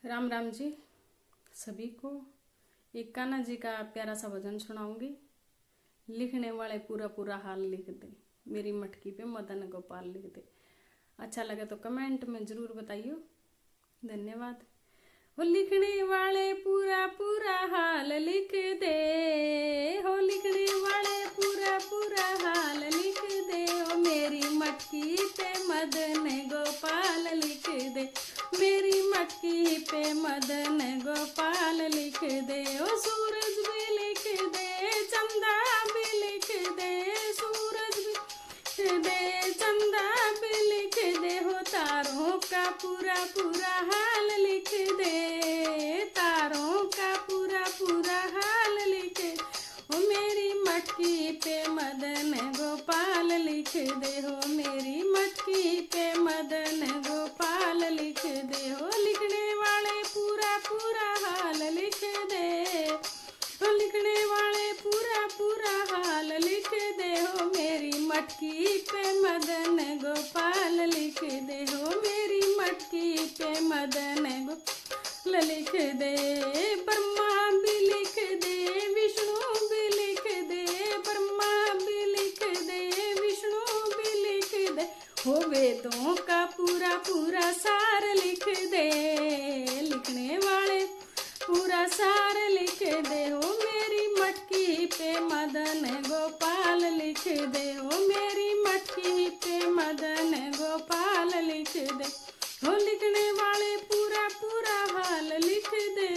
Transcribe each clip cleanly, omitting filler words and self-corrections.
राम राम जी सभी को। एक कान्हा जी का प्यारा सा भजन सुनाऊंगी। लिखने वाले पूरा पूरा हाल लिख दे, मेरी मटकी पे मदन गोपाल लिख दे। अच्छा लगे तो कमेंट में जरूर बताइयो। धन्यवाद। हो लिखने वाले पूरा पूरा हाल लिख दे, हो लिखने वाले पूरा पूरा हाल लिख दे। हो मेरी मटकी पे मदन गोपाल लिख दे, मेरी मटकी पे मदन गोपाल लिख दे। ओ सूरज भी लिख दे, चंदा भी लिख दे, सूरज भी लिख दे, चंदा भी लिख दे। हो तारों का पूरा पूरा हाल लिख दे, तारों का पूरा पूरा हाल लिख दे। हो मेरी मटकी पे मदन गोपाल लिख दे, हो मेरी मटकी पे मदन गोपाल लिख दे। हो लिखने वाले पूरा पूरा हाल लिख दे, हो लिखने वाले पूरा पूरा हाल लिख दे। हो मेरी मटकी पे मदन गोपाल लिख दे, हो मेरी मटकी पे मदन गोपाल लिख दे। ब्रह्मा भी लिख दे, विष्णु भी लिख दे, ब्रह्मा भी लिख दे, विष्णु भी लिख दे। हो वेदों का पूरा पूरा सार लिख दे, लिखने वाले पूरा सार लिख दे। हो मेरी मटकी पे मदन गोपाल लिख दे, हो मेरी मटकी पे मदन गोपाल लिख दे। हो लिखने वाले पूरा पूरा हाल लिख दे,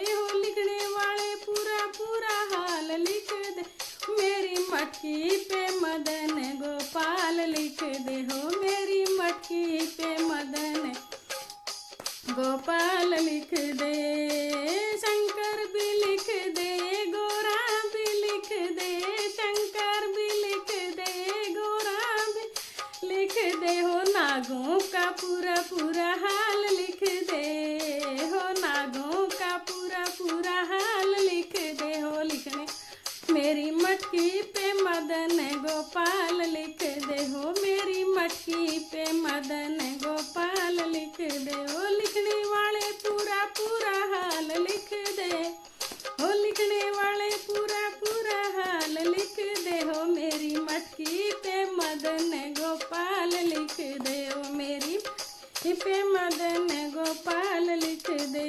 हो लिखने वाले पूरा पूरा हाल लिख दे। मेरी मटकी पे मदन गोपाल लिख दे, हो मेरी मटकी पे मदन गोपाल लिख दे। शंकर भी लिख दे, गोरा भी लिख दे, शंकर भी लिख दे, गोरा भी लिख दे। हो नागों का पूरा पूरा हाल लिख दे, हो नागों का पूरा पूरा हाल लिख दे। हो लिखने मेरी मटकी पे मदन गोपाल लिख दे, हो मेरी मटकी पे मदन गोपाल लिख दे। हो लिखने वाले पूरा पूरा हाल लिख दे, हो लिखने वाले पूरा पूरा हाल लिख दे। हो मेरी मटकी पे मदन गोपाल लिख दे, हो मेरी पे मदन गोपाल लिख दे।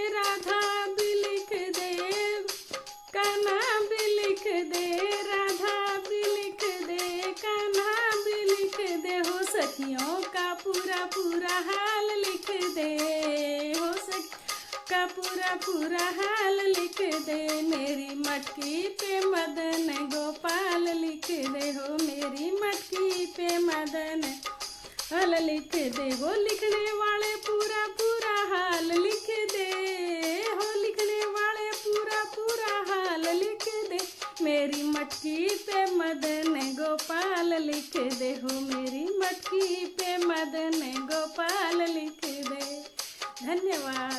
राधा भी लिख दे, कान्हा भी लिख दे, राधा भी लिख दे, कान्हा भी लिख दे। हो सखियों का पूरा पूरा हाल लिख दे, हो सखियों का पूरा पूरा हाल लिख दे। मेरी मटकी पे मदन गोपाल लिख दे, हो मेरी मटकी पे मदन हाल लिख दे। हो लिखने वाले पूरा पूरा हाल लिख दे, हो लिखने वाले पूरा पूरा हाल लिख दे। मेरी मटकी पे मदन गोपाल लिख दे, हो मेरी मटकी पे मदन गोपाल लिख दे। धन्यवाद।